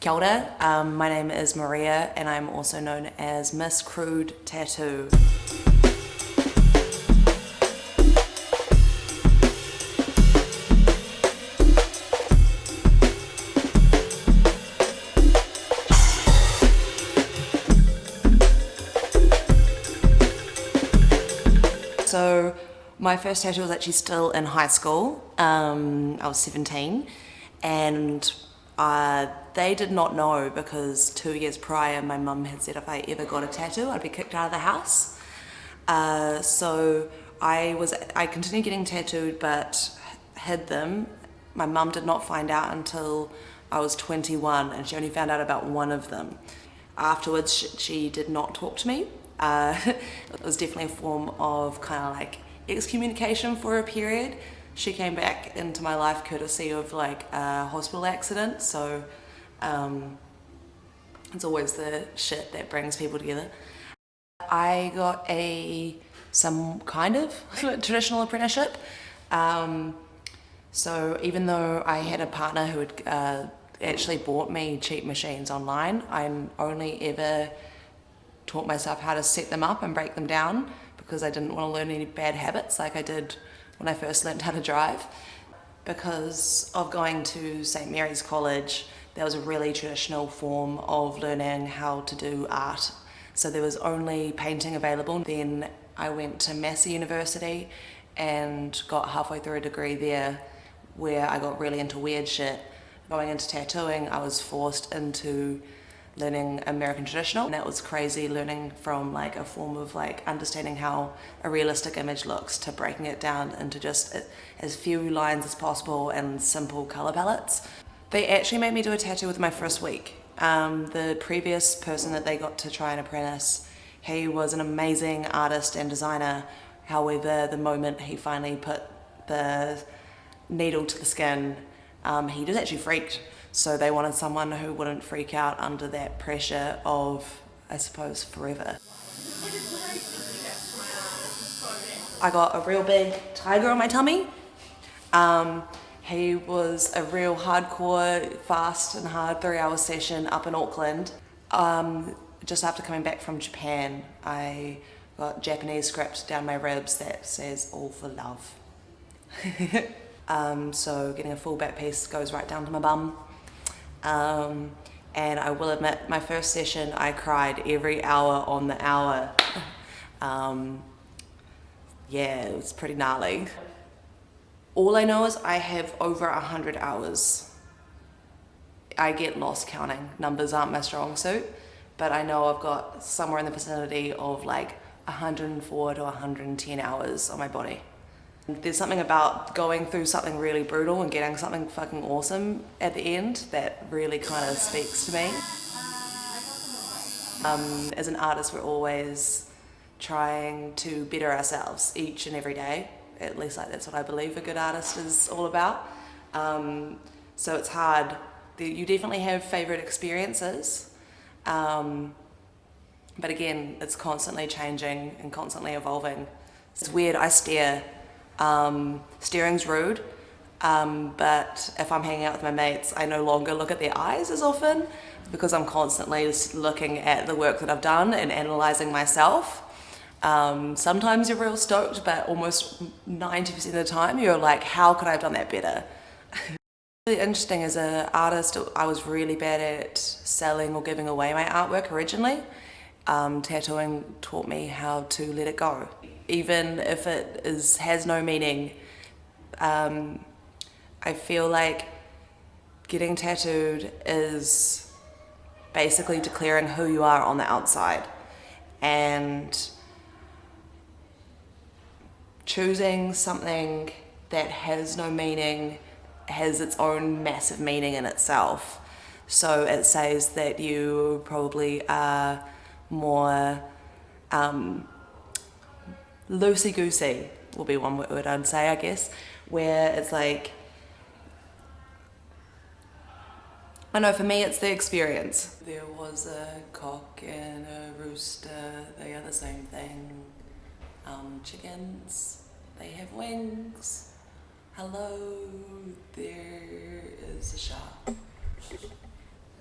Kia ora, my name is Maria and I'm also known as Miss Crude Tattoo. So my first tattoo was actually still in high school. I was 17 and they did not know because 2 years prior my mum had said if I ever got a tattoo I'd be kicked out of the house. So I continued getting tattooed but hid them. My mum did not find out until I was 21 and she only found out about one of them. Afterwards she did not talk to me. It was definitely a form of kind of like excommunication for a period. She came back into my life courtesy of like a hospital accident, so it's always the shit that brings people together. I got some kind of traditional apprenticeship. So even though I had a partner who had actually bought me cheap machines online, I only ever taught myself how to set them up and break them down because I didn't want to learn any bad habits like I did when I first learned how to drive. Because of going to St. Mary's College, there was a really traditional form of learning how to do art. So there was only painting available. Then I went to Massey University and got halfway through a degree there where I got really into weird shit. Going into tattooing, I was forced into learning American traditional, and that was crazy, learning from like a form of like understanding how a realistic image looks to breaking it down into just as few lines as possible and simple color palettes. They actually made me do a tattoo within my first week. The previous person that they got to try and apprentice, he was an amazing artist and designer. However, the moment he finally put the needle to the skin, he just actually freaked. So they wanted someone who wouldn't freak out under that pressure of, I suppose, forever. I got a real big tiger on my tummy. He was a real hardcore, fast and hard 3-hour session up in Auckland. Just after coming back from Japan, I got Japanese script down my ribs that says all for love. So getting a full back piece goes right down to my bum. And I will admit, my first session I cried every hour on the hour. Yeah, it was pretty gnarly. All I know is I have over 100 hours. I get lost counting. Numbers aren't my strong suit, but I know I've got somewhere in the vicinity of like 104 to 110 hours on my body. There's something about going through something really brutal and getting something fucking awesome at the end that really kind of speaks to me. As an artist, we're always trying to better ourselves each and every day. At least like that's what I believe a good artist is all about. So it's hard. You definitely have favorite experiences. But again, it's constantly changing and constantly evolving. It's weird, I stare. Staring's rude, but if I'm hanging out with my mates, I no longer look at their eyes as often because I'm constantly just looking at the work that I've done and analysing myself. Sometimes you're real stoked, but almost 90% of the time you're like, how could I have done that better? Really interesting, as an artist, I was really bad at selling or giving away my artwork originally. Tattooing taught me how to let it go. Even if it has no meaning, I feel like getting tattooed is basically declaring who you are on the outside, and choosing something that has no meaning has its own massive meaning in itself. So it says that you probably are more loosey-goosey, will be one word I'd say, I guess, where it's like, I know for me it's the experience. There was a cock and a rooster, they are the same thing. Chickens, they have wings. Hello, there is a shark.